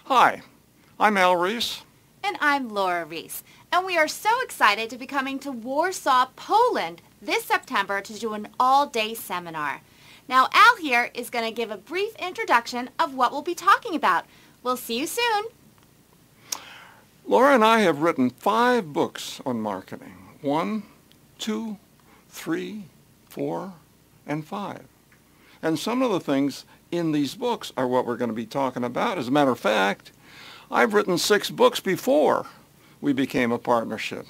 Hi, I'm Ries. And I'm Laura Reis, and we are so excited to be coming to Warsaw, Poland this September to do an all-day seminar. Now Al here is going to give a brief introduction of what we'll be talking about. We'll see you soon. Laura and I have written 5 books on marketing. 1, 2, 3, 4, and 5. And some of the things in these books are what we're going to be talking about. As a matter of fact, I've written 6 books before we became a partnership.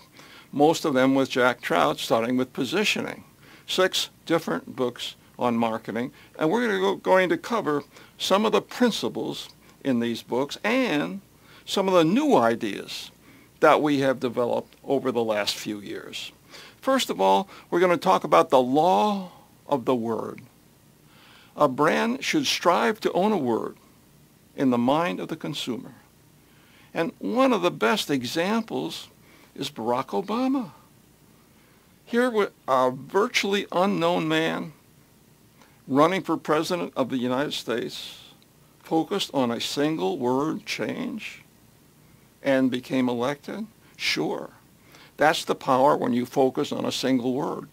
Most of them with Jack Trout, starting with positioning. 6 different books on marketing. And we're going to cover some of the principles in these books and some of the new ideas that we have developed over the last few years. First of all, we're going to talk about the law of the word. A brand should strive to own a word in the mind of the consumer. And one of the best examples is Barack Obama. Here with a virtually unknown man running for president of the United States, focused on a single word change and became elected. Sure, that's the power when you focus on a single word.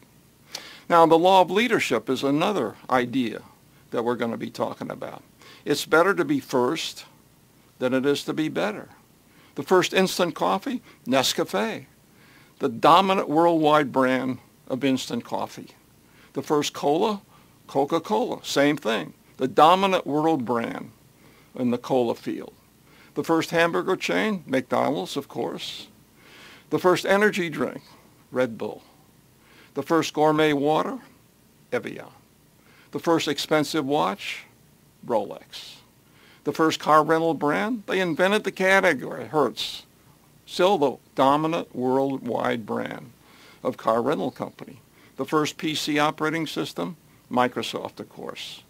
Now, the law of leadership is another idea that we're going to be talking about. It's better to be first than it is to be better. The first instant coffee, Nescafe, the dominant worldwide brand of instant coffee. The first cola, Coca-Cola, same thing, the dominant world brand in the cola field. The first hamburger chain, McDonald's, of course. The first energy drink, Red Bull. The first gourmet water, Evian. The first expensive watch, Rolex. The first car rental brand, they invented the category, Hertz. Still the dominant worldwide brand of car rental company. The first PC operating system, Microsoft, of course.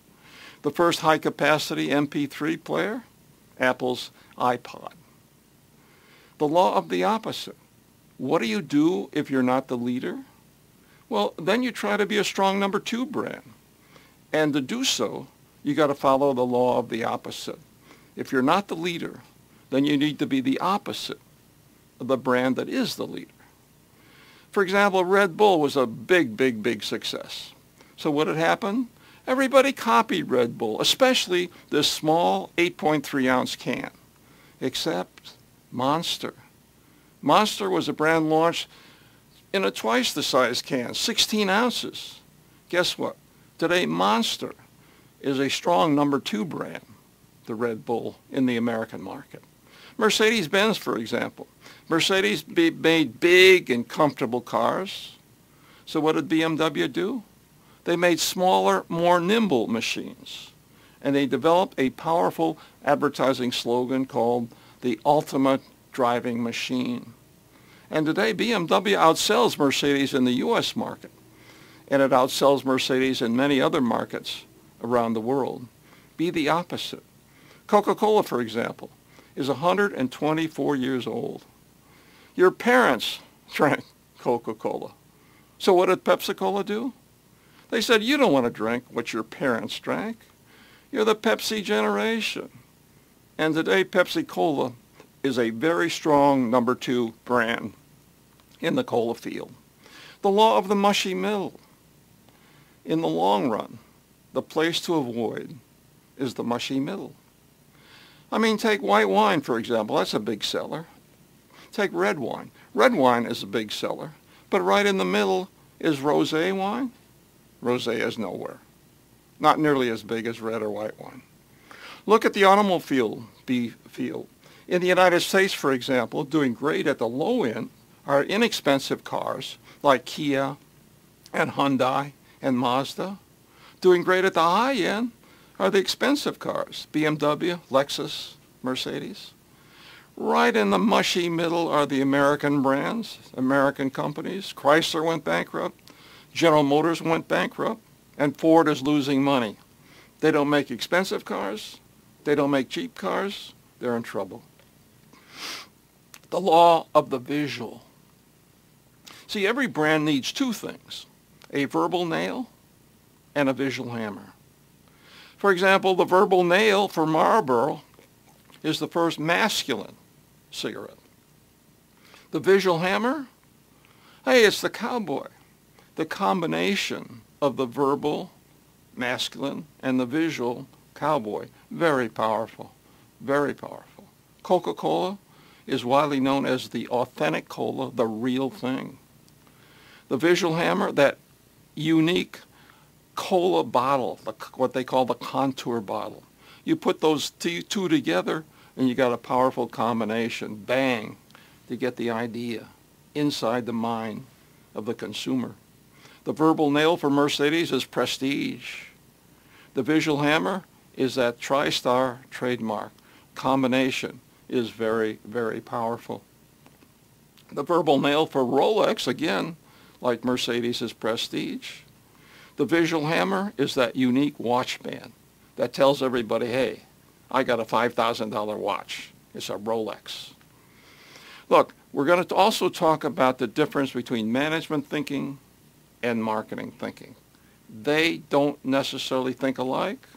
The first high-capacity MP3 player, Apple's iPod. The law of the opposite. What do you do if you're not the leader? Well, then you try to be a strong number 2 brand. And to do so, you got to follow the law of the opposite. If you're not the leader, then you need to be the opposite of the brand that is the leader. For example, Red Bull was a big success. So what had happened? Everybody copied Red Bull, especially this small 8.3 ounce can, except Monster. Monster was a brand launched in a twice the size can, 16 ounces. Guess what? Today, Monster is a strong number 2 brand, the Red Bull, in the American market. Mercedes-Benz, for example. Mercedes made big and comfortable cars. So what did BMW do? They made smaller, more nimble machines. And they developed a powerful advertising slogan called the ultimate driving machine. And today, BMW outsells Mercedes in the U.S. market. And it outsells Mercedes in many other markets around the world. Be the opposite. Coca-Cola, for example, is 124 years old. Your parents drank Coca-Cola. So what did Pepsi-Cola do? They said, you don't want to drink what your parents drank. You're the Pepsi generation. And today, Pepsi-Cola is a very strong number 2 brand in the cola field. The law of the mushy middle. In the long run, the place to avoid is the mushy middle. I mean, take white wine, for example. That's a big seller. Take red wine. Red wine is a big seller. But right in the middle is rosé wine. Rosé is nowhere. Not nearly as big as red or white wine. Look at the automobile field. In the United States, for example, doing great at the low end are inexpensive cars like Kia and Hyundai and Mazda. Doing great at the high end are the expensive cars, BMW, Lexus, Mercedes. Right in the mushy middle are the American brands, American companies. Chrysler went bankrupt, General Motors went bankrupt, and Ford is losing money. They don't make expensive cars, they don't make cheap cars, they're in trouble. The law of the visual. See, every brand needs 2 things, a verbal nail and a visual hammer. For example, the verbal nail for Marlboro is the first masculine cigarette. The visual hammer, hey, it's the cowboy. The combination of the verbal masculine and the visual cowboy, very powerful, very powerful. Coca-Cola is widely known as the authentic cola, the real thing. The visual hammer, that unique cola bottle, what they call the contour bottle. You put those two together and you got a powerful combination, bang, to get the idea inside the mind of the consumer. The verbal nail for Mercedes is prestige. The visual hammer is that TriStar trademark. Combination is very, very powerful. The verbal nail for Rolex, again, like Mercedes, is prestige. The visual hammer is that unique watch band that tells everybody, hey, I got a $5,000 watch. It's a Rolex. Look, we're going to also talk about the difference between management thinking and marketing thinking. They don't necessarily think alike.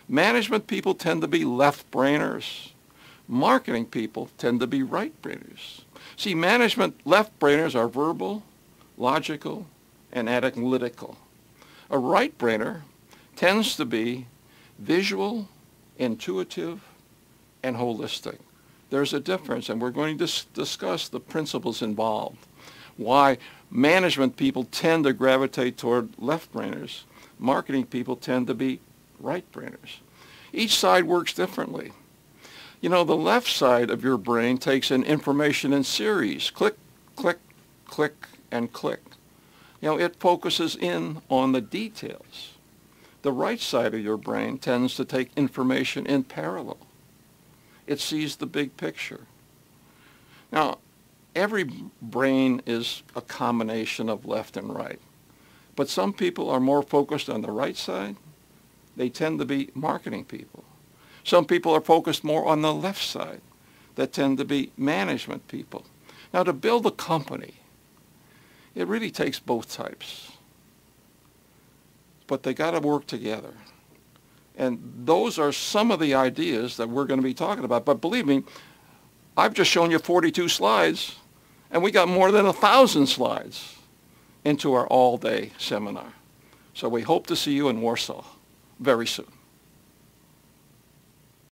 Management people tend to be left-brainers. Marketing people tend to be right-brainers. See, management left-brainers are verbal, logical, and analytical. A right-brainer tends to be visual, intuitive, and holistic. There's a difference, and we're going to discuss the principles involved. Why management people tend to gravitate toward left-brainers. Marketing people tend to be right-brainers. Each side works differently. You know, the left side of your brain takes in information in series. Click, click, click, and click. You know, it focuses in on the details. The right side of your brain tends to take information in parallel. It sees the big picture. Now, every brain is a combination of left and right. But some people are more focused on the right side. They tend to be marketing people. Some people are focused more on the left side. That tend to be management people. Now, to build a company, it really takes both types. But they got to work together. And those are some of the ideas that we're going to be talking about. But believe me, I've just shown you 42 slides, and we got more than 1,000 slides into our all-day seminar. So we hope to see you in Warsaw very soon.